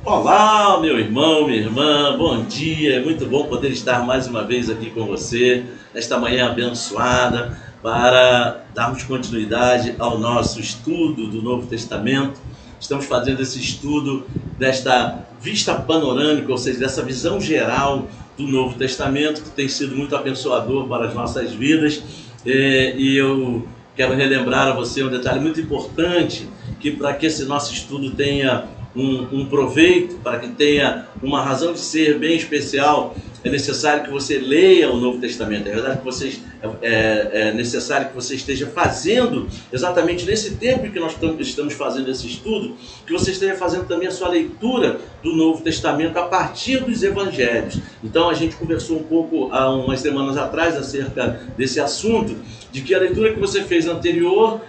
Olá, meu irmão, minha irmã, bom dia, é muito bom poder estar mais uma vez aqui com você, nesta manhã abençoada, para darmos continuidade ao nosso estudo do Novo Testamento. Estamos fazendo esse estudo desta vista panorâmica, ou seja, dessa visão geral do Novo Testamento, que tem sido muito abençoador para as nossas vidas, e eu quero relembrar a você um detalhe muito importante, que para que esse nosso estudo tenha um proveito, para que tenha uma razão de ser bem especial, é necessário que você leia o Novo Testamento. É verdade que é necessário que você esteja fazendo, exatamente nesse tempo em que nós estamos fazendo esse estudo, que você esteja fazendo também a sua leitura do Novo Testamento a partir dos Evangelhos. Então a gente conversou um pouco há umas semanas atrás acerca desse assunto, de que a leitura que você fez anterior,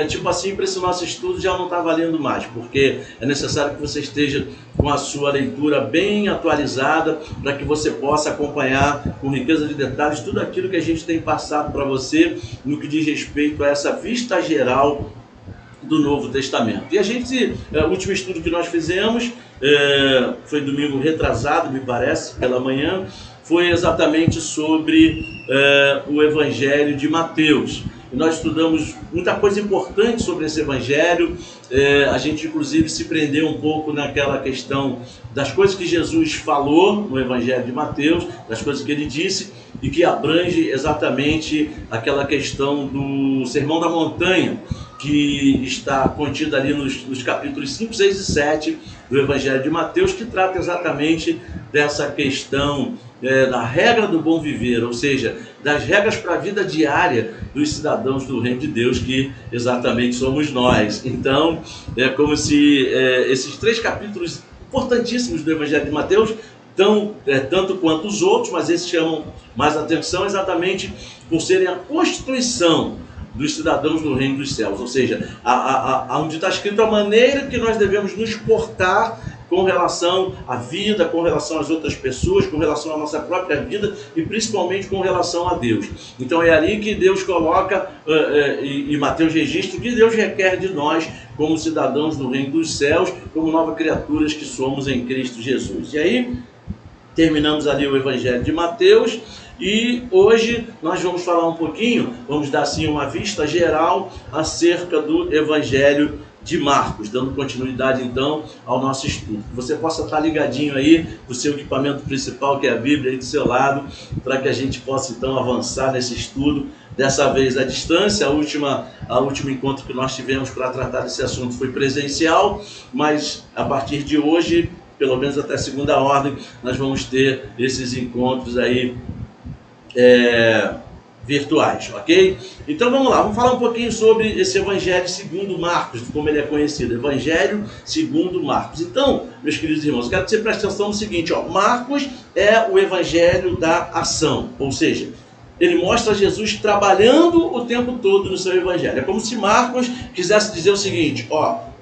tipo assim, para esse nosso estudo já não está valendo mais, porque é necessário que você esteja com a sua leitura bem atualizada, para que você possa acompanhar com riqueza de detalhes tudo aquilo que a gente tem passado para você no que diz respeito a essa vista geral do Novo Testamento. E o último estudo que nós fizemos, foi domingo retrasado, me parece, pela manhã, foi exatamente sobre o Evangelho de Mateus. E nós estudamos muita coisa importante sobre esse Evangelho. A gente, inclusive, se prendeu um pouco naquela questão das coisas que Jesus falou no Evangelho de Mateus, das coisas que ele disse, e que abrange exatamente aquela questão do Sermão da Montanha, que está contida ali nos capítulos 5, 6 e 7 do Evangelho de Mateus, que trata exatamente dessa questão da regra do bom viver, ou seja, das regras para a vida diária dos cidadãos do Reino de Deus, que exatamente somos nós. Então, é como se esses 3 capítulos importantíssimos do Evangelho de Mateus, tanto quanto os outros, mas esses chamam mais atenção exatamente por serem a constituição dos cidadãos do reino dos céus, ou seja, onde está escrito a maneira que nós devemos nos portar com relação à vida, com relação às outras pessoas, com relação à nossa própria vida e principalmente com relação a Deus. Então é ali que Deus coloca, e Mateus registra, o que Deus requer de nós como cidadãos do reino dos céus, como novas criaturas que somos em Cristo Jesus. E aí, terminamos ali o Evangelho de Mateus. E hoje nós vamos falar um pouquinho, vamos dar assim uma vista geral acerca do Evangelho de Marcos, dando continuidade então ao nosso estudo. Que você possa estar ligadinho aí no seu equipamento principal, que é a Bíblia aí do seu lado, para que a gente possa então avançar nesse estudo, dessa vez à distância. O último encontro que nós tivemos para tratar desse assunto foi presencial, mas a partir de hoje, pelo menos até segunda ordem, nós vamos ter esses encontros aí virtuais, ok? Então vamos lá, vamos falar um pouquinho sobre esse Evangelho segundo Marcos, como ele é conhecido, Evangelho segundo Marcos. Então, meus queridos irmãos, quero que você preste atenção no seguinte, Marcos é o Evangelho da ação, ou seja, ele mostra Jesus trabalhando o tempo todo no seu Evangelho. É como se Marcos quisesse dizer o seguinte,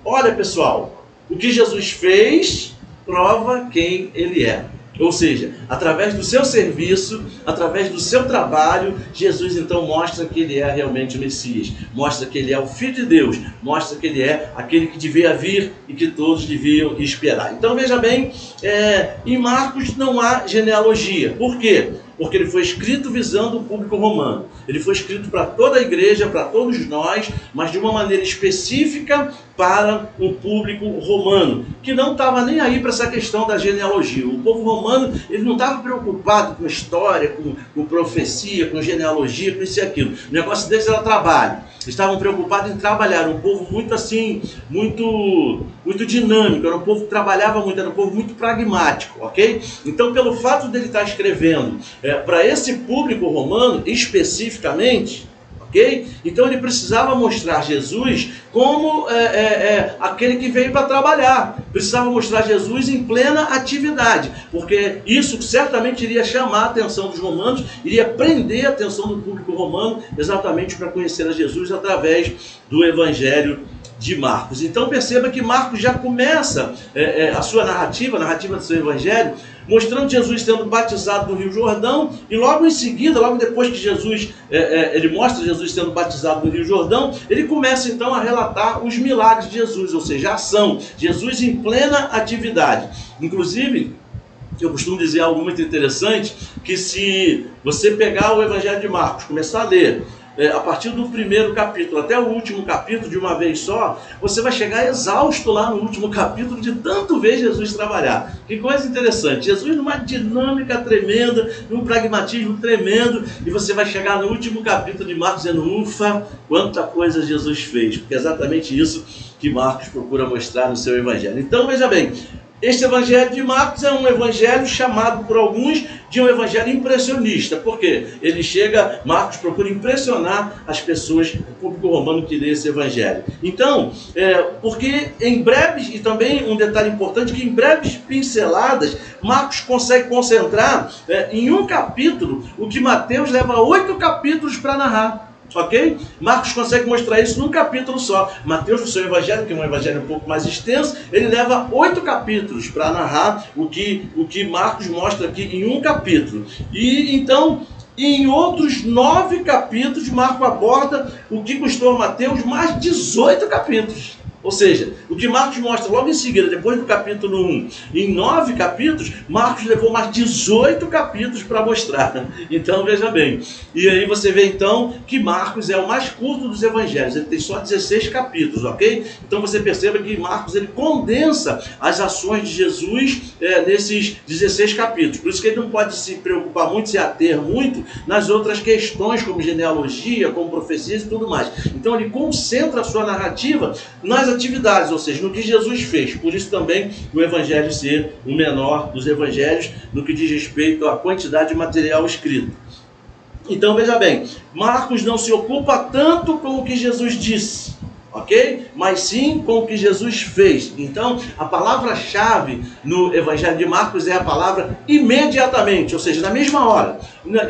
olha pessoal, o que Jesus fez prova quem ele é. Ou seja, através do seu serviço, através do seu trabalho, Jesus então mostra que ele é realmente o Messias, mostra que ele é o Filho de Deus, mostra que ele é aquele que devia vir e que todos deviam esperar. Então veja bem, em Marcos não há genealogia. Por quê? Porque ele foi escrito visando o público romano. Ele foi escrito para toda a igreja, para todos nós, mas de uma maneira específica para o público romano, que não estava nem aí para essa questão da genealogia. O povo romano, ele não estava preocupado com história, com profecia, com genealogia, com isso e aquilo. O negócio deles era trabalho. Estavam preocupados em trabalhar. Era um povo muito assim, muito dinâmico, era um povo que trabalhava muito, era um povo muito pragmático, ok? Então, pelo fato dele estar escrevendo para esse público romano, especificamente, ok? Então ele precisava mostrar Jesus como aquele que veio para trabalhar, precisava mostrar Jesus em plena atividade, porque isso certamente iria chamar a atenção dos romanos, iria prender a atenção do público romano, exatamente para conhecer a Jesus através do Evangelho de Marcos. Então perceba que Marcos já começa a sua narrativa, a narrativa do seu evangelho, mostrando Jesus sendo batizado no Rio Jordão, e logo em seguida, logo depois que ele mostra Jesus sendo batizado no Rio Jordão, ele começa então a relatar os milagres de Jesus, ou seja, a ação, Jesus em plena atividade. Inclusive, eu costumo dizer algo muito interessante, que se você pegar o Evangelho de Marcos, começar a ler, a partir do primeiro capítulo até o último capítulo de uma vez só, você vai chegar exausto lá no último capítulo de tanto ver Jesus trabalhar. Que coisa interessante, Jesus numa dinâmica tremenda, num pragmatismo tremendo, e você vai chegar no último capítulo de Marcos dizendo, ufa, quanta coisa Jesus fez, porque é exatamente isso que Marcos procura mostrar no seu Evangelho. Então veja bem, este Evangelho de Marcos é um evangelho chamado por alguns de um evangelho impressionista. Por quê? Marcos procura impressionar as pessoas, o público romano que lê esse evangelho. Então, porque em breves, e também um detalhe importante, que em breves pinceladas, Marcos consegue concentrar em um capítulo o que Mateus leva 8 capítulos para narrar. Ok? Marcos consegue mostrar isso num capítulo só. Mateus, no seu evangelho, que é um evangelho um pouco mais extenso, ele leva 8 capítulos para narrar o que Marcos mostra aqui em um capítulo. E então, em outros 9 capítulos, Marcos aborda o que custou a Mateus mais 18 capítulos. Ou seja, o que Marcos mostra logo em seguida, depois do capítulo 1, em 9 capítulos, Marcos levou mais 18 capítulos para mostrar. Então, veja bem. E aí você vê, então, que Marcos é o mais curto dos evangelhos. Ele tem só 16 capítulos, ok? Então, você perceba que Marcos, ele condensa as ações de Jesus nesses 16 capítulos. Por isso que ele não pode se preocupar muito, se ater muito nas outras questões, como genealogia, como profecias e tudo mais. Então, ele concentra a sua narrativa nas atividades, ou seja, no que Jesus fez. Por isso também o evangelho ser o menor dos evangelhos no que diz respeito à quantidade de material escrito. Então veja bem, Marcos não se ocupa tanto com o que Jesus disse, ok? Mas sim com o que Jesus fez. Então a palavra-chave no evangelho de Marcos é a palavra imediatamente, ou seja, na mesma hora.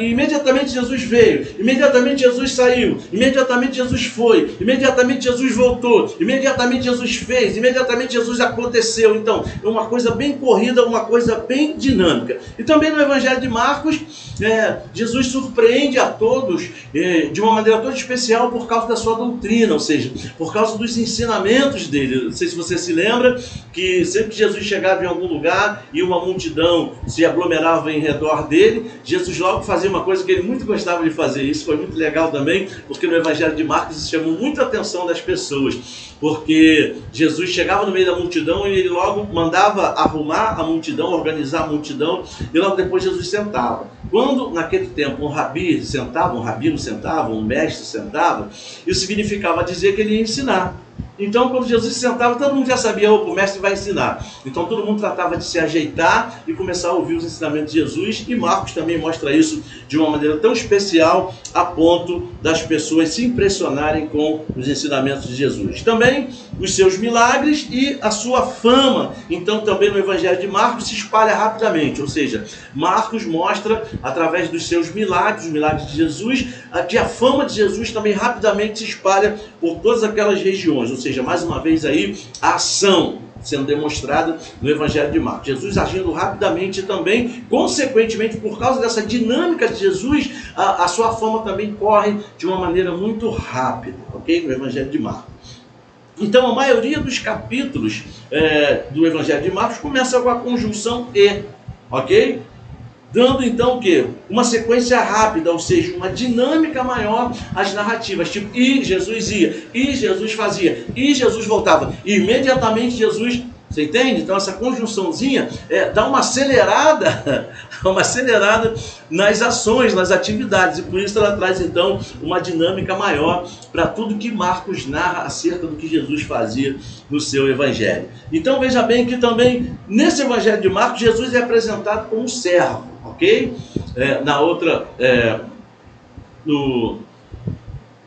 Imediatamente Jesus veio, imediatamente Jesus saiu, imediatamente Jesus foi, imediatamente Jesus voltou, imediatamente Jesus fez, imediatamente Jesus aconteceu. Então é uma coisa bem corrida, uma coisa bem dinâmica. E também no evangelho de Marcos, Jesus surpreende a todos de uma maneira toda especial por causa da sua doutrina, ou seja, por causa dos ensinamentos dele. Não sei se você se lembra que sempre que Jesus chegava em algum lugar e uma multidão se aglomerava em redor dele, Jesus logo fazia uma coisa que ele muito gostava de fazer. Isso foi muito legal também, porque no evangelho de Marcos isso chamou muita atenção das pessoas, porque Jesus chegava no meio da multidão e ele logo mandava arrumar a multidão, organizar a multidão, e logo depois Jesus sentava. Quando naquele tempo um rabino sentava, um mestre sentava, isso significava dizer que ele ia ensinar. Então, quando Jesus se sentava, todo mundo já sabia, o mestre vai ensinar. Então, todo mundo tratava de se ajeitar e começar a ouvir os ensinamentos de Jesus. E Marcos também mostra isso de uma maneira tão especial, a ponto das pessoas se impressionarem com os ensinamentos de Jesus. Também os seus milagres e a sua fama. Então, também no Evangelho de Marcos se espalha rapidamente. Ou seja, Marcos mostra, através dos seus milagres, os milagres de Jesus, que a fama de Jesus também rapidamente se espalha por todas aquelas regiões. Ou seja, mais uma vez aí, a ação sendo demonstrada no Evangelho de Marcos. Jesus agindo rapidamente também, consequentemente, por causa dessa dinâmica de Jesus, a sua fama também corre de uma maneira muito rápida, ok? No Evangelho de Marcos. Então, a maioria dos capítulos do Evangelho de Marcos começa com a conjunção e, ok? Dando então o quê? Uma sequência rápida, ou seja, uma dinâmica maior às narrativas, tipo, e Jesus ia, e Jesus fazia, e Jesus voltava, e imediatamente Jesus, você entende? Então essa conjunçãozinha dá uma acelerada nas ações, nas atividades, e por isso ela traz então uma dinâmica maior para tudo que Marcos narra acerca do que Jesus fazia no seu evangelho. Então veja bem que também nesse evangelho de Marcos, Jesus é apresentado como um servo, ok?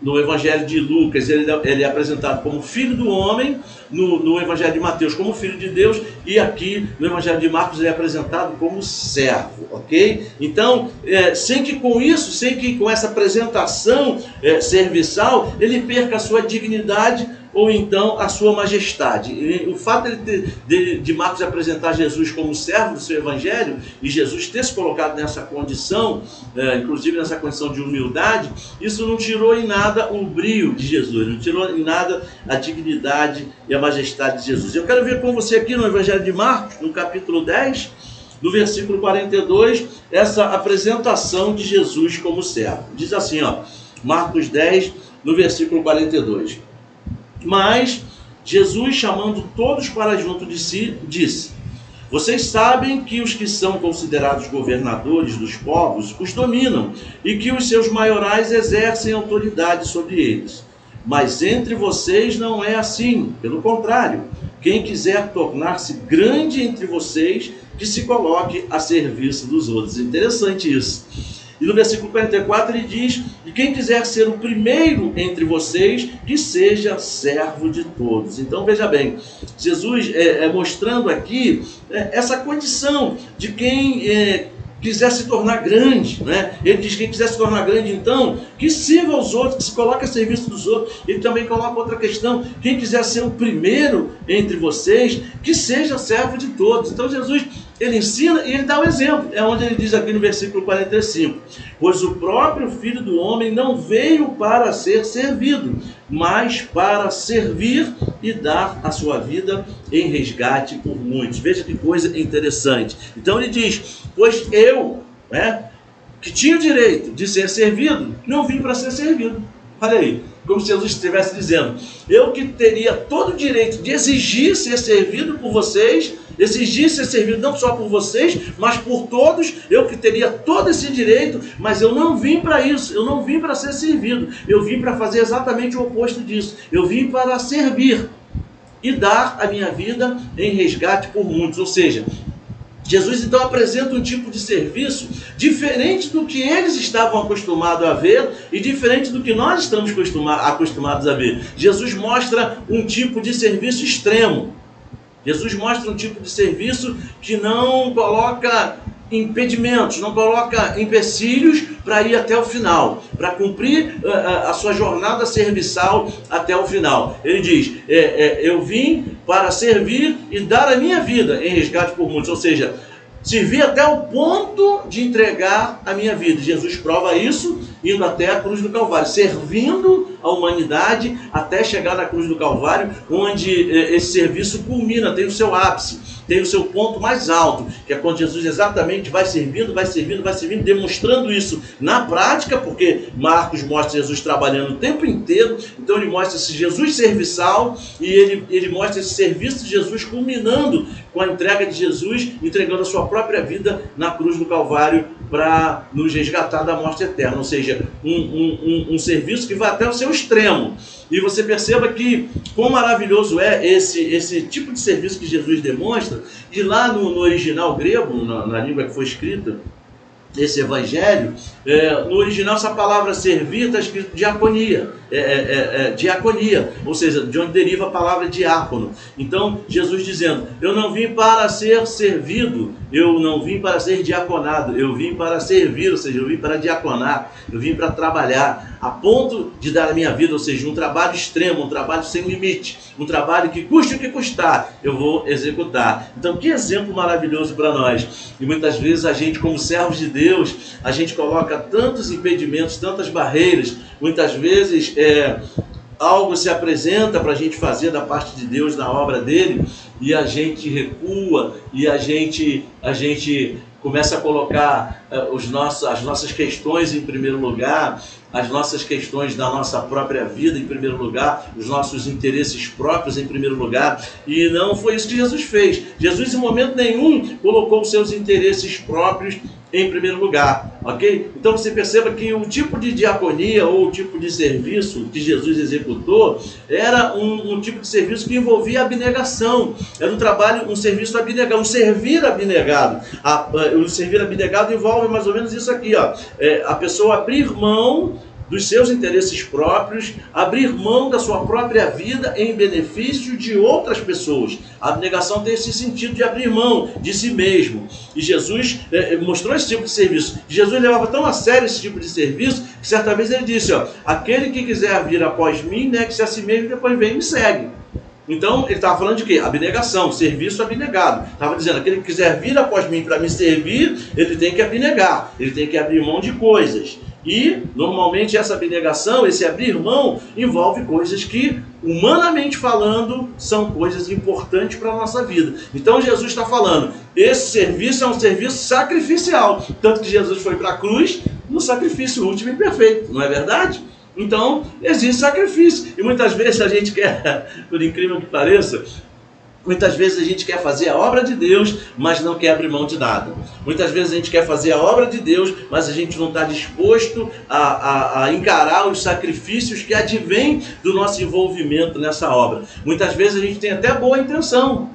No Evangelho de Lucas, ele é apresentado como filho do homem, no Evangelho de Mateus como filho de Deus, e aqui no Evangelho de Marcos ele é apresentado como servo, ok? Então, sem que com essa apresentação serviçal, ele perca a sua dignidade ou então a sua majestade. E o fato de Marcos apresentar Jesus como servo do seu evangelho, e Jesus ter se colocado nessa condição, inclusive nessa condição de humildade, isso não tirou em nada o brio de Jesus, não tirou em nada a dignidade e a majestade de Jesus. Eu quero ver com você aqui no evangelho de Marcos, no capítulo 10, no versículo 42, essa apresentação de Jesus como servo. Diz assim, Marcos 10, no versículo 42. Mas Jesus, chamando todos para junto de si, disse: vocês sabem que os que são considerados governadores dos povos os dominam, e que os seus maiorais exercem autoridade sobre eles. Mas entre vocês não é assim, pelo contrário. Quem quiser tornar-se grande entre vocês, que se coloque a serviço dos outros. Interessante isso. E no versículo 44 ele diz: e quem quiser ser o primeiro entre vocês, que seja servo de todos. Então veja bem, Jesus mostrando aqui essa condição de quem quiser se tornar grande, né? Ele diz que quem quiser se tornar grande, então, que sirva aos outros, que se coloque a serviço dos outros. Ele também coloca outra questão: quem quiser ser o primeiro entre vocês, que seja servo de todos. Então Jesus, ele ensina e ele dá o exemplo. É onde ele diz aqui no versículo 45: pois o próprio Filho do Homem não veio para ser servido, mas para servir e dar a sua vida em resgate por muitos. Veja que coisa interessante. Então ele diz: pois eu, que tinha o direito de ser servido, não vim para ser servido. Olha aí, como se Jesus estivesse dizendo: eu que teria todo o direito de exigir ser servido por vocês, exigir ser servido não só por vocês, mas por todos, eu que teria todo esse direito, mas eu não vim para isso, eu não vim para ser servido, eu vim para fazer exatamente o oposto disso. Eu vim para servir e dar a minha vida em resgate por muitos. Ou seja, Jesus então apresenta um tipo de serviço diferente do que eles estavam acostumados a ver e diferente do que nós estamos acostumados a ver. Jesus mostra um tipo de serviço extremo. Jesus mostra um tipo de serviço que não coloca impedimentos, não coloca empecilhos para ir até o final, para cumprir a sua jornada serviçal até o final. Ele diz: eu vim para servir e dar a minha vida em resgate por muitos. Ou seja, servir até o ponto de entregar a minha vida. Jesus prova isso indo até a cruz do Calvário, servindo a humanidade até chegar na cruz do Calvário, onde esse serviço culmina, tem o seu ápice, tem o seu ponto mais alto, que é quando Jesus exatamente vai servindo, demonstrando isso na prática, porque Marcos mostra Jesus trabalhando o tempo inteiro, então ele mostra esse Jesus serviçal, e ele mostra esse serviço de Jesus culminando com a entrega de Jesus, entregando a sua própria vida na cruz do Calvário para nos resgatar da morte eterna. Ou seja, um serviço que vai até o seu extremo. E você perceba que quão maravilhoso é esse tipo de serviço que Jesus demonstra. E lá no original grego, na língua que foi escrita esse evangelho, no original essa palavra servir está escrito diaconia, diaconia, ou seja, de onde deriva a palavra diácono. Então Jesus dizendo: eu não vim para ser servido, eu não vim para ser diaconado, eu vim para servir, ou seja, eu vim para diaconar, eu vim para trabalhar, a ponto de dar a minha vida, ou seja, um trabalho extremo, um trabalho sem limite, um trabalho que custe o que custar, eu vou executar. Então que exemplo maravilhoso para nós. E muitas vezes a gente, como servos de Deus, a gente coloca tantos impedimentos, tantas barreiras. Muitas vezes algo se apresenta para a gente fazer da parte de Deus na obra dele, e a gente recua, e a gente começa a colocar as nossas questões em primeiro lugar, as nossas questões da nossa própria vida em primeiro lugar, os nossos interesses próprios em primeiro lugar, e não foi isso que Jesus fez. Jesus em momento nenhum colocou os seus interesses próprios em primeiro lugar, ok? Então você perceba que o tipo de diaconia ou o tipo de serviço que Jesus executou era um tipo de serviço que envolvia abnegação, era um trabalho, um serviço abnegado, um servir abnegado. O servir abnegado envolve mais ou menos isso aqui, a pessoa abrir mão dos seus interesses próprios, abrir mão da sua própria vida em benefício de outras pessoas. A abnegação tem esse sentido de abrir mão de si mesmo. E Jesus mostrou esse tipo de serviço. Jesus levava tão a sério esse tipo de serviço, que certa vez ele disse, aquele que quiser vir após mim, negue-se a si mesmo e depois vem e me segue. Então, ele estava falando de quê? Abnegação, serviço abnegado. Estava dizendo, aquele que quiser vir após mim para me servir, ele tem que abnegar, ele tem que abrir mão de coisas. E, normalmente, essa abnegação, esse abrir mão, envolve coisas que, humanamente falando, são coisas importantes para a nossa vida. Então, Jesus está falando, esse serviço é um serviço sacrificial. Tanto que Jesus foi para a cruz no sacrifício último e perfeito, não é verdade? Então, existe sacrifício. E muitas vezes a gente quer, por incrível que pareça, muitas vezes a gente quer fazer a obra de Deus, mas não quer abrir mão de nada. Muitas vezes a gente quer fazer a obra de Deus, mas a gente não está disposto a encarar os sacrifícios que advêm do nosso envolvimento nessa obra. Muitas vezes a gente tem até boa intenção.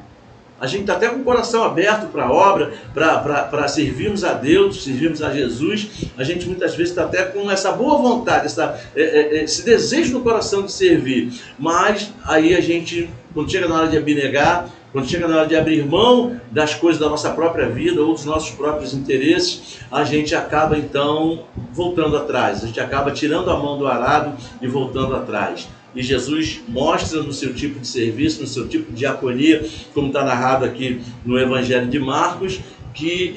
A gente está até com o coração aberto para a obra, para servirmos a Deus, servirmos a Jesus. A gente muitas vezes está até com essa boa vontade, esse desejo no coração de servir. Mas aí a gente, quando chega na hora de abnegar, quando chega na hora de abrir mão das coisas da nossa própria vida ou dos nossos próprios interesses, a gente acaba então voltando atrás. A gente acaba tirando a mão do arado e voltando atrás. E Jesus mostra no seu tipo de serviço, no seu tipo de diaconia, como está narrado aqui no Evangelho de Marcos, que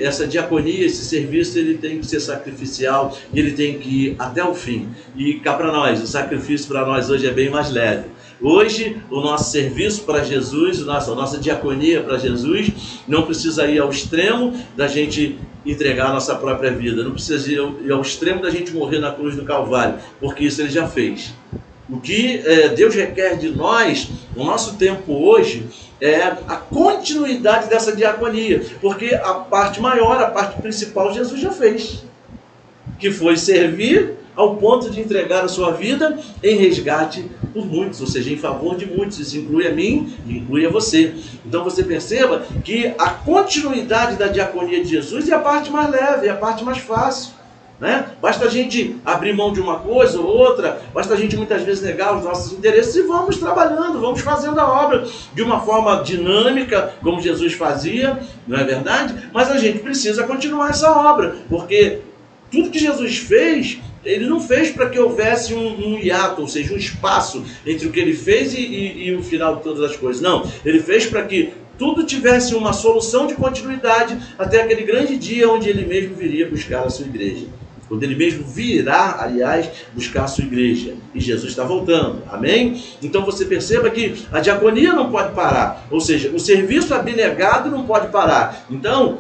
essa diaconia, esse serviço, ele tem que ser sacrificial, ele tem que ir até o fim. E cá para nós, o sacrifício para nós hoje é bem mais leve. Hoje, o nosso serviço para Jesus, a nossa diaconia para Jesus, não precisa ir ao extremo da gente entregar a nossa própria vida, não precisa ir ao extremo da gente morrer na cruz do Calvário, porque isso ele já fez. O que Deus requer de nós, no nosso tempo hoje, é a continuidade dessa diaconia, porque a parte maior, a parte principal, Jesus já fez, que foi servir ao ponto de entregar a sua vida em resgate por muitos, ou seja, em favor de muitos. Isso inclui a mim e inclui a você. Então você perceba que a continuidade da diaconia de Jesus é a parte mais leve, é a parte mais fácil. Basta a gente abrir mão de uma coisa ou outra, basta a gente muitas vezes negar os nossos interesses e vamos trabalhando, vamos fazendo a obra de uma forma dinâmica, como Jesus fazia, não é verdade? Mas a gente precisa continuar essa obra, porque tudo que Jesus fez, ele não fez para que houvesse um hiato, ou seja, um espaço entre o que ele fez e o final de todas as coisas. Não, ele fez para que tudo tivesse uma solução de continuidade até aquele grande dia onde ele mesmo viria buscar a sua igreja. Quando ele mesmo virá, aliás, buscar a sua igreja. E Jesus está voltando. Amém? Então você perceba que a diaconia não pode parar. Ou seja, o serviço abnegado não pode parar. Então,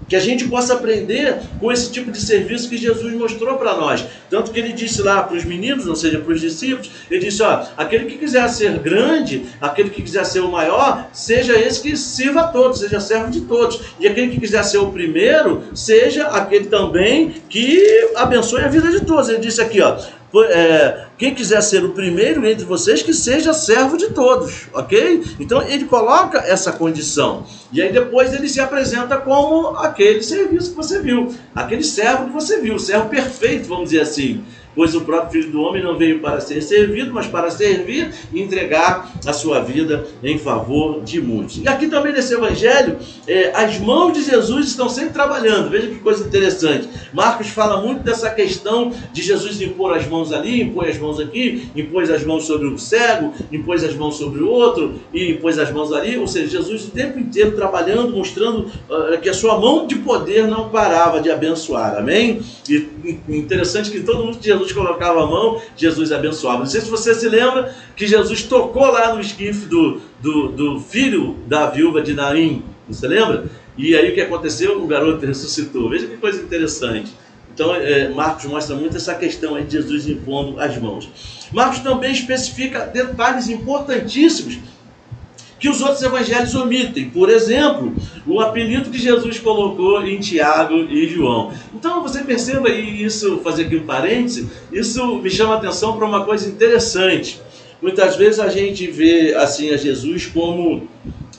que a gente possa aprender com esse tipo de serviço que Jesus mostrou para nós. Tanto que ele disse lá para os meninos, ou seja, para os discípulos, ele disse, aquele que quiser ser grande, aquele que quiser ser o maior, seja esse que sirva a todos, seja servo de todos. E aquele que quiser ser o primeiro, seja aquele também que abençoe a vida de todos. Ele disse aqui, quem quiser ser o primeiro entre vocês, que seja servo de todos, ok? Então ele coloca essa condição. E aí depois ele se apresenta como aquele serviço que você viu, aquele servo que você viu, o servo perfeito, vamos dizer assim. Pois o próprio Filho do Homem não veio para ser servido, mas para servir e entregar a sua vida em favor de muitos. E aqui também nesse Evangelho, as mãos de Jesus estão sempre trabalhando. Veja que coisa interessante. Marcos fala muito dessa questão de Jesus impor as mãos ali, impor as mãos aqui, impôs as mãos sobre o cego, impôs as mãos sobre o outro e impôs as mãos ali. Ou seja, Jesus o tempo inteiro trabalhando, mostrando que a sua mão de poder não parava de abençoar. Amém? E interessante que todo mundo que Jesus colocava a mão, Jesus abençoava. Não sei se você se lembra que Jesus tocou lá no esquife do filho da viúva de Naim. Você lembra? E aí o que aconteceu? O garoto ressuscitou. Veja que coisa interessante. Então Marcos mostra muito essa questão aí de Jesus impondo as mãos. Marcos também especifica detalhes importantíssimos que os outros evangelhos omitem. Por exemplo, o apelido que Jesus colocou em Tiago e João. Então você perceba, e isso, fazer aqui um parêntese, isso me chama a atenção para uma coisa interessante. Muitas vezes a gente vê assim a Jesus como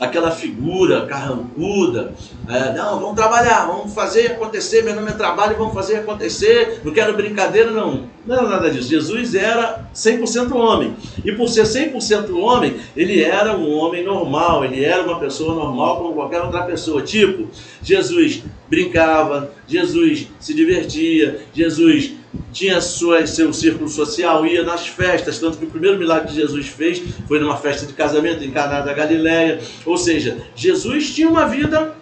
aquela figura carrancuda, não, vamos trabalhar, vamos fazer acontecer, meu nome é trabalho, vamos fazer acontecer, não quero brincadeira não. Não era nada disso. Jesus era 100% homem. E por ser 100% homem, ele era um homem normal, ele era uma pessoa normal como qualquer outra pessoa. Tipo, Jesus brincava, Jesus se divertia, Jesus tinha seu círculo social, ia nas festas, tanto que o primeiro milagre que Jesus fez foi numa festa de casamento em Caná da Galileia. Ou seja, Jesus tinha uma vida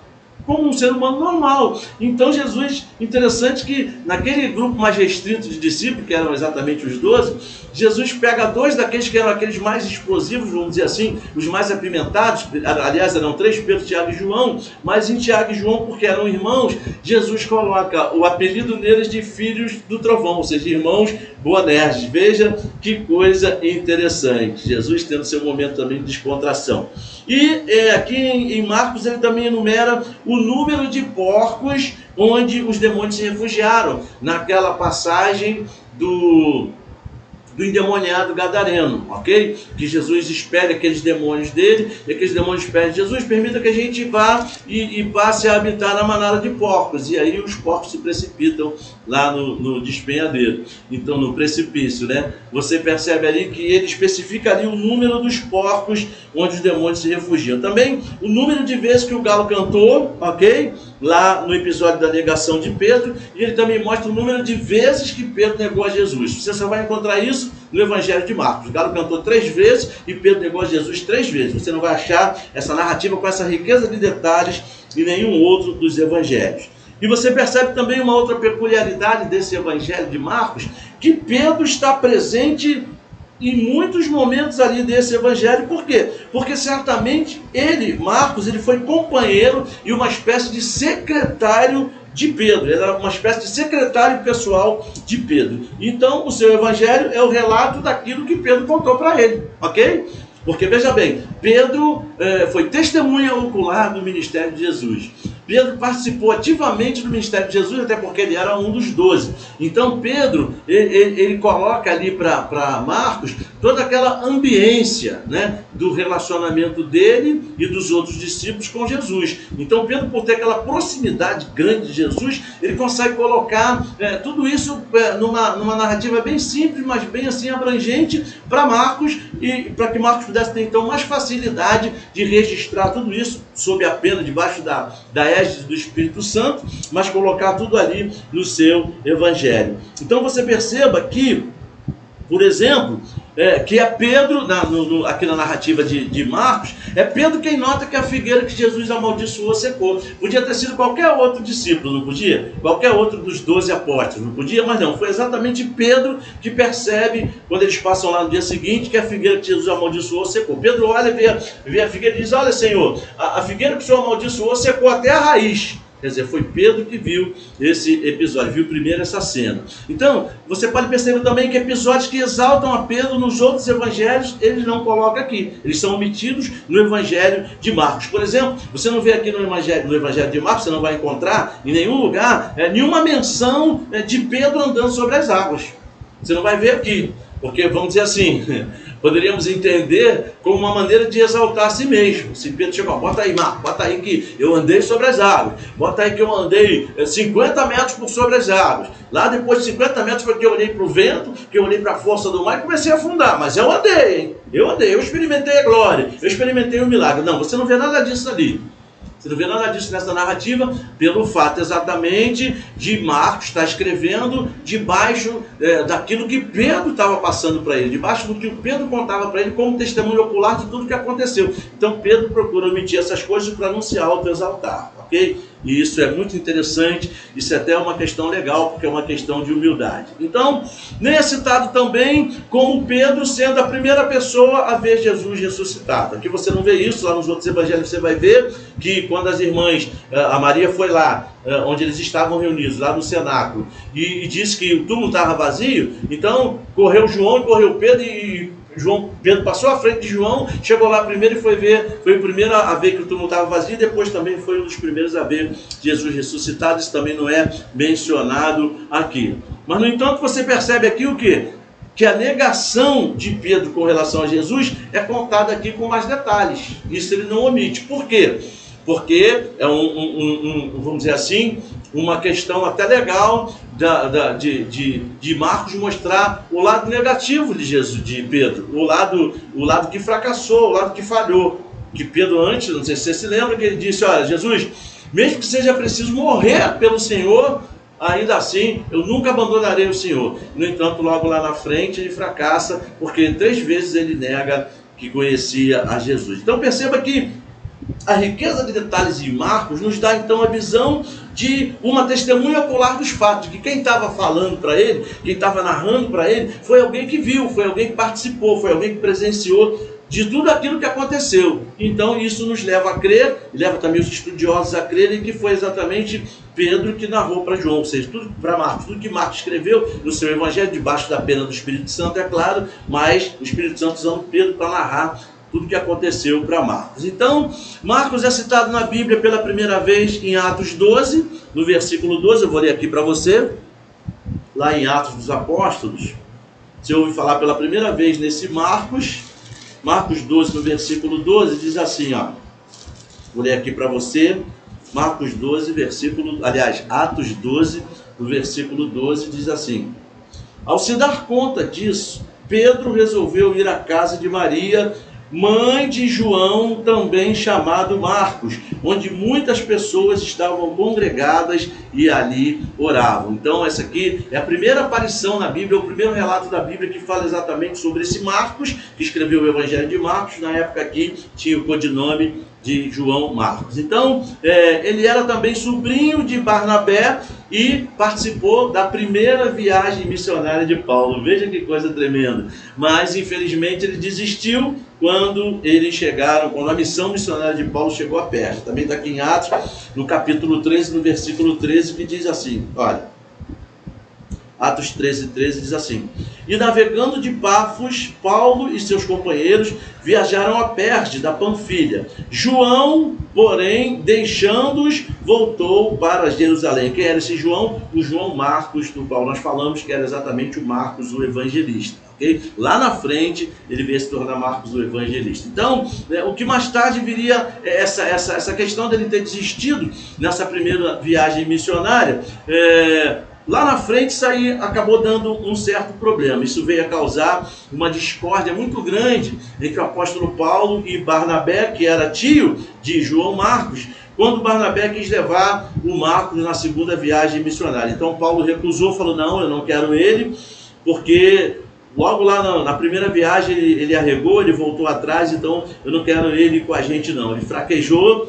como um ser humano normal. Então Jesus, interessante que naquele grupo mais restrito de discípulos, que eram exatamente os 12, Jesus pega 2 daqueles que eram aqueles mais explosivos, vamos dizer assim, os mais apimentados, aliás eram 3, Pedro, Tiago e João, mas em Tiago e João, porque eram irmãos, Jesus coloca o apelido neles de filhos do trovão, ou seja, irmãos Boanerges. Veja que coisa interessante, Jesus tendo seu momento também de descontração. E aqui em Marcos ele também enumera o número de porcos onde os demônios se refugiaram, naquela passagem do endemoniado gadareno, ok? Que Jesus espere aqueles demônios dele, e aqueles demônios pedem: Jesus, permita que a gente vá e passe a habitar na manada de porcos. E aí os porcos se precipitam lá no despenhadeiro, então no precipício, né? Você percebe ali que ele especifica ali o número dos porcos onde os demônios se refugiam. Também o número de vezes que o galo cantou, ok? Lá no episódio da negação de Pedro, e ele também mostra o número de vezes que Pedro negou a Jesus. Você só vai encontrar isso no Evangelho de Marcos. O galo cantou 3 vezes e Pedro negou a Jesus 3 vezes. Você não vai achar essa narrativa com essa riqueza de detalhes em nenhum outro dos evangelhos. E você percebe também uma outra peculiaridade desse Evangelho de Marcos, que Pedro está presente em muitos momentos ali desse evangelho. Por quê? Porque certamente ele, Marcos, ele foi companheiro e uma espécie de secretário de Pedro. Ele era uma espécie de secretário pessoal de Pedro. Então, o seu evangelho é o relato daquilo que Pedro contou para ele, ok? Porque, veja bem, Pedro foi testemunha ocular do ministério de Jesus. Pedro participou ativamente do ministério de Jesus, até porque ele era um dos 12. Então Pedro, ele coloca ali para Marcos toda aquela ambiência, né, do relacionamento dele e dos outros discípulos com Jesus. Então Pedro, por ter aquela proximidade grande de Jesus, ele consegue colocar tudo isso numa narrativa bem simples, mas bem assim abrangente para Marcos, e para que Marcos pudesse ter então mais facilidade de registrar tudo isso sob a pena, debaixo da égide do Espírito Santo, mas colocar tudo ali no seu evangelho. Então você perceba que, por exemplo, que é Pedro, aqui na narrativa de Marcos, é Pedro quem nota que a figueira que Jesus amaldiçoou secou. Podia ter sido qualquer outro discípulo, não podia? Qualquer outro dos 12 apóstolos, não podia? Mas não, foi exatamente Pedro que percebe, quando eles passam lá no dia seguinte, que a figueira que Jesus amaldiçoou secou. Pedro olha, vê a figueira e diz: olha, Senhor, a figueira que o Senhor amaldiçoou secou até a raiz. Quer dizer, foi Pedro que viu esse episódio, viu primeiro essa cena. Então, você pode perceber também que episódios que exaltam a Pedro nos outros evangelhos, ele não coloca aqui. Eles são omitidos no evangelho de Marcos. Por exemplo, você não vê aqui no evangelho de Marcos, você não vai encontrar em nenhum lugar nenhuma menção de Pedro andando sobre as águas. Você não vai ver aqui, porque, vamos dizer assim, poderíamos entender como uma maneira de exaltar a si mesmo. Se Pedro chegou: bota aí, Marcos, bota aí que eu andei sobre as águas, bota aí que eu andei 50 metros por sobre as águas. Lá depois de 50 metros foi que eu olhei para o vento, que eu olhei para a força do mar e comecei a afundar. Mas eu andei, hein? Eu experimentei a glória, eu experimentei o milagre. Não, você não vê nada disso ali. Você não vê nada disso nessa narrativa, pelo fato exatamente de Marcos estar escrevendo debaixo daquilo que Pedro estava passando para ele, debaixo do que o Pedro contava para ele como testemunho ocular de tudo que aconteceu. Então Pedro procura omitir essas coisas para não se autoexaltar, ok? E isso é muito interessante, isso é até uma questão legal, porque é uma questão de humildade. Então, nem é citado também como Pedro sendo a primeira pessoa a ver Jesus ressuscitado. Aqui você não vê isso, lá nos outros evangelhos você vai ver que quando as irmãs, a Maria foi lá, onde eles estavam reunidos, lá no cenáculo, e disse que o túmulo estava vazio, então correu João e correu Pedro, e Pedro passou à frente de João, chegou lá primeiro e foi o primeiro a ver que o túmulo estava vazio, e depois também foi um dos primeiros a ver Jesus ressuscitado. Isso também não é mencionado aqui. Mas, no entanto, você percebe aqui o quê? Que a negação de Pedro com relação a Jesus é contada aqui com mais detalhes. Isso ele não omite. Por quê? porque é vamos dizer assim, uma questão até legal de Marcos mostrar o lado negativo de Jesus, de Pedro, o lado que fracassou, o lado que falhou. Que Pedro antes, não sei se você se lembra, que ele disse: olha, Jesus, mesmo que seja preciso morrer pelo Senhor, ainda assim eu nunca abandonarei o Senhor. No entanto, logo lá na frente ele fracassa, porque 3 vezes ele nega que conhecia a Jesus. Então perceba que a riqueza de detalhes de Marcos nos dá então a visão de uma testemunha ocular dos fatos, que quem estava falando para ele, quem estava narrando para ele, foi alguém que viu, foi alguém que participou, foi alguém que presenciou de tudo aquilo que aconteceu. Então isso nos leva a crer, e leva também os estudiosos a crerem que foi exatamente Pedro que narrou para João, ou seja, tudo para Marcos, tudo que Marcos escreveu no seu evangelho, debaixo da pena do Espírito Santo, é claro, mas o Espírito Santo usando Pedro para narrar tudo que aconteceu para Marcos. Então, Marcos é citado na Bíblia pela primeira vez em Atos 12, no versículo 12, eu vou ler aqui para você, lá em Atos dos Apóstolos, você ouve falar pela primeira vez nesse Marcos 12, no versículo 12, diz assim, ó, vou ler aqui para você, Marcos 12, Atos 12, no versículo 12, diz assim: ao se dar conta disso, Pedro resolveu ir à casa de Maria, mãe de João, também chamado Marcos, onde muitas pessoas estavam congregadas e ali oravam. Então essa aqui é a primeira aparição na Bíblia, o primeiro relato da Bíblia que fala exatamente sobre esse Marcos, que escreveu o Evangelho de Marcos. Na época aqui tinha o codinome de João Marcos. Então ele era também sobrinho de Barnabé e participou da primeira viagem missionária de Paulo. Veja que coisa tremenda. Mas infelizmente ele desistiu quando a missão missionária de Paulo chegou a perto. Também está aqui em Atos, no capítulo 13, no versículo 13, que diz assim, olha, Atos 13, 13 diz assim: e navegando de Pafos, Paulo e seus companheiros viajaram a Perge da Panfilha. João, porém, deixando-os, voltou para Jerusalém. Quem era esse João? O João Marcos, do qual nós falamos que era exatamente o Marcos, o evangelista. Okay? Lá na frente, ele veio se tornar Marcos, o evangelista. Então, o que mais tarde viria, essa questão dele ter desistido nessa primeira viagem missionária, lá na frente isso aí acabou dando um certo problema. Isso veio a causar uma discórdia muito grande entre o apóstolo Paulo e Barnabé, que era tio de João Marcos, quando Barnabé quis levar o Marcos na segunda viagem missionária. Então Paulo recusou, falou: não, eu não quero ele, porque logo lá na primeira viagem ele arregou, ele voltou atrás, então eu não quero ele com a gente não. Ele fraquejou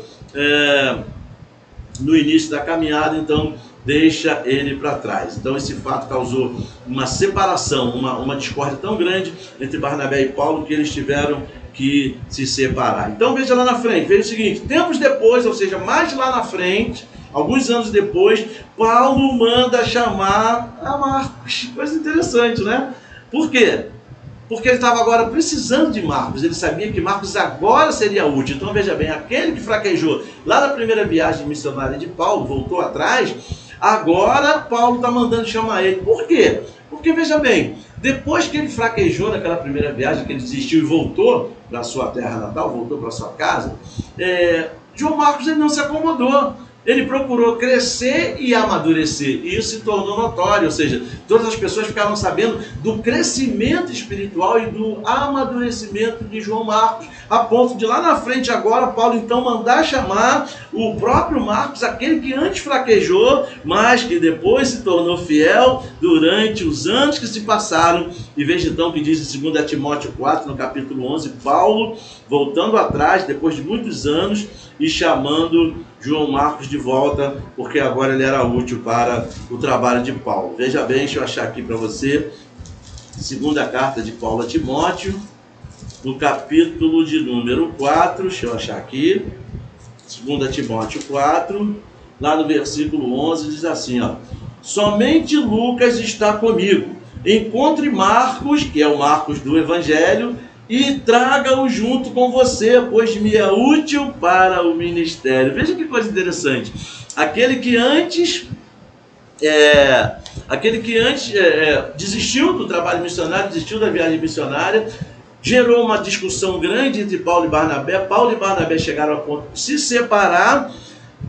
no início da caminhada, então deixa ele para trás. Então esse fato causou uma separação, uma discórdia tão grande entre Barnabé e Paulo que eles tiveram que se separar. Então veja lá na frente, veja o seguinte: tempos depois, ou seja, mais lá na frente, alguns anos depois, Paulo manda chamar a Marcos. Coisa interessante, né? Por quê? Porque ele estava agora precisando de Marcos, ele sabia que Marcos agora seria útil. Então veja bem, aquele que fraquejou lá na primeira viagem missionária de Paulo, voltou atrás, agora Paulo está mandando chamar ele. Por quê? Porque veja bem, depois que ele fraquejou naquela primeira viagem, que ele desistiu e voltou para a sua terra natal, voltou para a sua casa, João Marcos ele não se acomodou. Ele procurou crescer e amadurecer, e isso se tornou notório, ou seja, todas as pessoas ficaram sabendo do crescimento espiritual e do amadurecimento de João Marcos, a ponto de lá na frente agora, Paulo então mandar chamar o próprio Marcos, aquele que antes fraquejou, mas que depois se tornou fiel durante os anos que se passaram. E veja então que diz em 2 Timóteo 4, no capítulo 11, Paulo voltando atrás, depois de muitos anos, e chamando João Marcos de volta, porque agora ele era útil para o trabalho de Paulo. Veja bem, deixa eu achar aqui para você, segunda carta de Paulo a Timóteo, no capítulo de número 4, deixa eu achar aqui, 2 Timóteo 4, lá no versículo 11, diz assim, ó: somente Lucas está comigo, encontre Marcos, que é o Marcos do Evangelho, e traga-o junto com você, pois me é útil para o ministério. Veja que coisa interessante. Aquele que antes desistiu do trabalho missionário, desistiu da viagem missionária, gerou uma discussão grande entre Paulo e Barnabé. Paulo e Barnabé chegaram a ponto de se separar,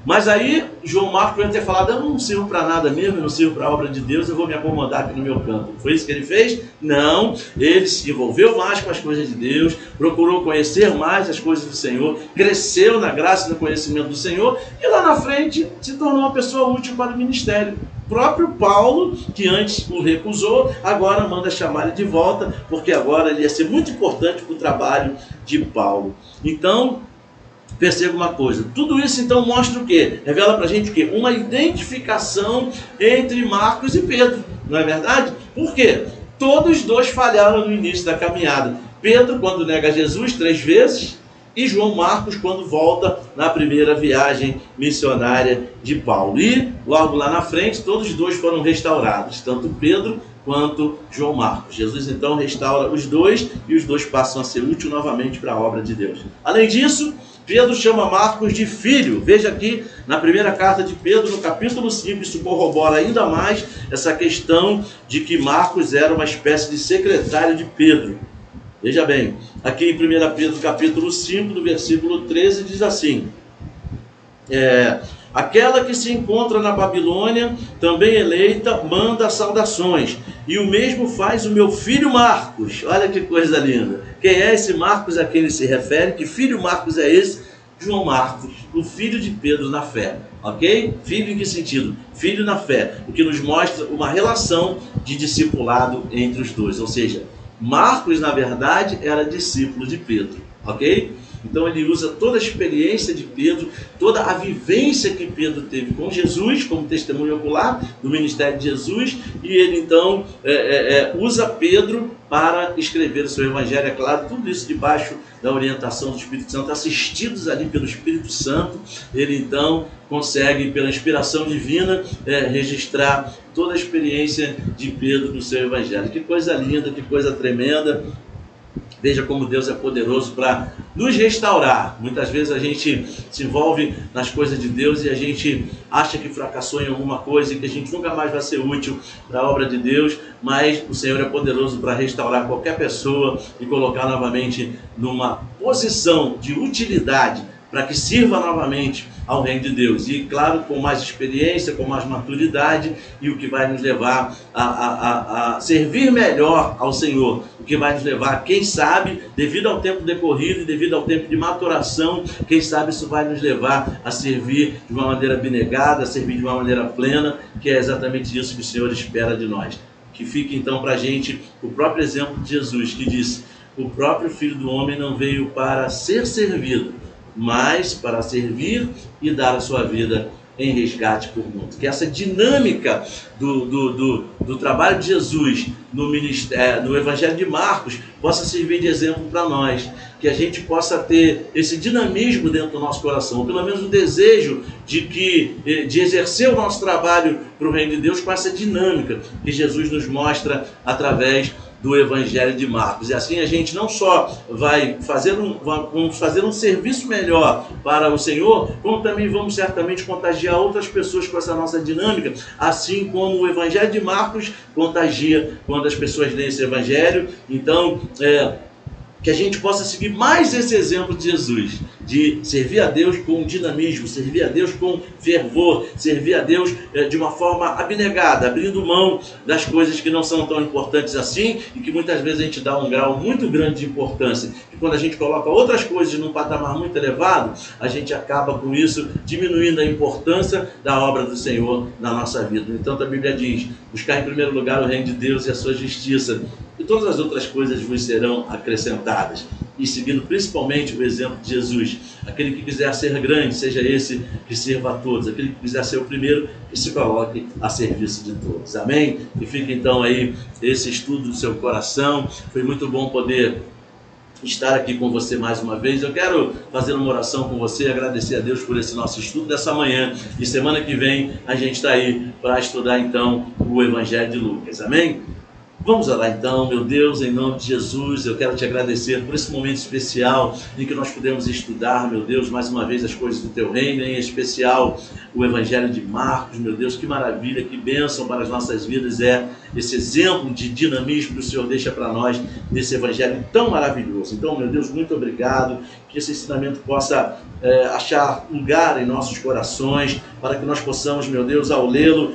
mas aí João Marcos vai ter falado: eu não sirvo para nada mesmo, eu não sirvo para a obra de Deus, eu vou me acomodar aqui no meu canto. Foi isso que ele fez? Não, ele se envolveu mais com as coisas de Deus, procurou conhecer mais as coisas do Senhor, cresceu na graça e no conhecimento do Senhor, e lá na frente se tornou uma pessoa útil para o ministério. O próprio Paulo, que antes o recusou, agora manda chamar ele de volta, porque agora ele ia ser muito importante para o trabalho de Paulo. Então, perceba uma coisa, tudo isso então mostra o quê? Revela pra gente o quê? Uma identificação entre Marcos e Pedro, não é verdade? Por quê? Todos dois falharam no início da caminhada. Pedro, quando nega Jesus 3 vezes, e João Marcos, quando volta na primeira viagem missionária de Paulo. E logo lá na frente, todos os dois foram restaurados, tanto Pedro quanto João Marcos. Jesus então restaura os dois, e os dois passam a ser úteis novamente para a obra de Deus. Além disso, Pedro chama Marcos de filho. Veja aqui na primeira carta de Pedro, no capítulo 5, isso corrobora ainda mais essa questão de que Marcos era uma espécie de secretário de Pedro. Veja bem, aqui em 1 Pedro capítulo 5, no versículo 13, diz assim: aquela que se encontra na Babilônia, também eleita, manda saudações. E o mesmo faz o meu filho Marcos. Olha que coisa linda. Quem é esse Marcos a quem ele se refere? Que filho Marcos é esse? João Marcos, o filho de Pedro na fé. Ok? Filho em que sentido? Filho na fé. O que nos mostra uma relação de discipulado entre os dois. Ou seja, Marcos, na verdade, era discípulo de Pedro. Ok? Então ele usa toda a experiência de Pedro, toda a vivência que Pedro teve com Jesus, como testemunho ocular do ministério de Jesus, e ele então usa Pedro para escrever o seu evangelho. É claro, tudo isso debaixo da orientação do Espírito Santo, assistidos ali pelo Espírito Santo. Ele então consegue, pela inspiração divina, registrar toda a experiência de Pedro no seu evangelho. Que coisa linda, que coisa tremenda. Veja como Deus é poderoso para nos restaurar. Muitas vezes a gente se envolve nas coisas de Deus e a gente acha que fracassou em alguma coisa e que a gente nunca mais vai ser útil para a obra de Deus, mas o Senhor é poderoso para restaurar qualquer pessoa e colocar novamente numa posição de utilidade para que sirva novamente ao reino de Deus. E claro, com mais experiência, com mais maturidade, e o que vai nos levar a servir melhor ao Senhor. O que vai nos levar, quem sabe, devido ao tempo decorrido e devido ao tempo de maturação, quem sabe isso vai nos levar a servir de uma maneira abnegada, a servir de uma maneira plena, que é exatamente isso que o Senhor espera de nós. Que fique então para a gente o próprio exemplo de Jesus, que disse: o próprio Filho do Homem não veio para ser servido, mas para servir e dar a sua vida em resgate por mundo. Que essa dinâmica do trabalho de Jesus no Evangelho de Marcos possa servir de exemplo para nós. Que a gente possa ter esse dinamismo dentro do nosso coração, ou pelo menos o desejo de exercer o nosso trabalho para o reino de Deus com essa dinâmica que Jesus nos mostra através do Evangelho de Marcos. E assim a gente não só vamos fazer um serviço melhor para o Senhor, como também vamos certamente contagiar outras pessoas com essa nossa dinâmica, assim como o Evangelho de Marcos contagia quando as pessoas leem esse Evangelho. Então, que a gente possa seguir mais esse exemplo de Jesus, de servir a Deus com dinamismo, servir a Deus com fervor, servir a Deus de uma forma abnegada, abrindo mão das coisas que não são tão importantes assim e que muitas vezes a gente dá um grau muito grande de importância. E quando a gente coloca outras coisas num patamar muito elevado, a gente acaba com isso diminuindo a importância da obra do Senhor na nossa vida. Então a Bíblia diz: buscar em primeiro lugar o reino de Deus e a sua justiça, e todas as outras coisas vos serão acrescentadas. E seguindo principalmente o exemplo de Jesus, aquele que quiser ser grande, seja esse que sirva a todos. Aquele que quiser ser o primeiro, que se coloque a serviço de todos. Amém? E fica então aí esse estudo do seu coração. Foi muito bom poder estar aqui com você mais uma vez. Eu quero fazer uma oração com você, agradecer a Deus por esse nosso estudo dessa manhã, e semana que vem a gente está aí para estudar então o Evangelho de Lucas. Amém? Vamos orar então. Meu Deus, em nome de Jesus, eu quero te agradecer por esse momento especial em que nós pudemos estudar, meu Deus, mais uma vez as coisas do teu reino, em especial o Evangelho de Marcos. Meu Deus, que maravilha, que bênção para as nossas vidas é esse exemplo de dinamismo que o Senhor deixa para nós nesse evangelho tão maravilhoso. Então, meu Deus, muito obrigado, que esse ensinamento possa achar lugar em nossos corações, para que nós possamos, meu Deus, ao lê-lo,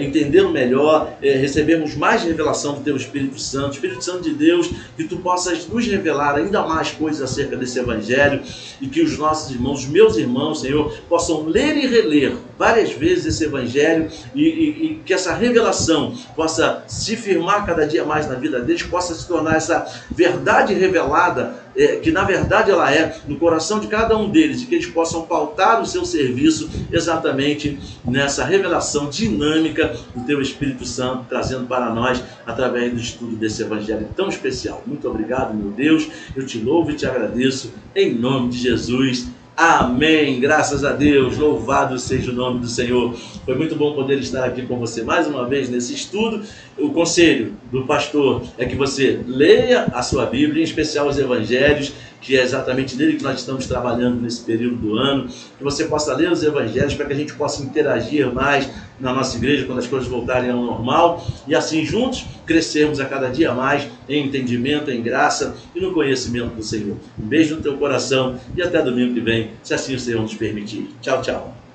entendê-lo melhor, recebermos mais revelação do Teu Espírito Santo de Deus, que Tu possas nos revelar ainda mais coisas acerca desse evangelho, e que os nossos irmãos, os meus irmãos, Senhor, possam ler e reler várias vezes esse evangelho, e que essa revelação possa se firmar cada dia mais na vida deles, possa se tornar essa verdade revelada, que na verdade ela é no coração de cada um deles, e que eles possam pautar o seu serviço exatamente nessa revelação dinâmica do Teu Espírito Santo, trazendo para nós através do estudo desse evangelho tão especial. Muito obrigado, meu Deus, eu te louvo e te agradeço, em nome de Jesus. Amém, graças a Deus, louvado seja o nome do Senhor. Foi muito bom poder estar aqui com você mais uma vez nesse estudo. O conselho do pastor é que você leia a sua Bíblia, em especial os evangelhos, que é exatamente nele que nós estamos trabalhando nesse período do ano, que você possa ler os evangelhos para que a gente possa interagir mais na nossa igreja quando as coisas voltarem ao normal, e assim juntos crescermos a cada dia mais em entendimento, em graça e no conhecimento do Senhor. Um beijo no teu coração e até domingo que vem, se assim o Senhor nos permitir. Tchau, tchau.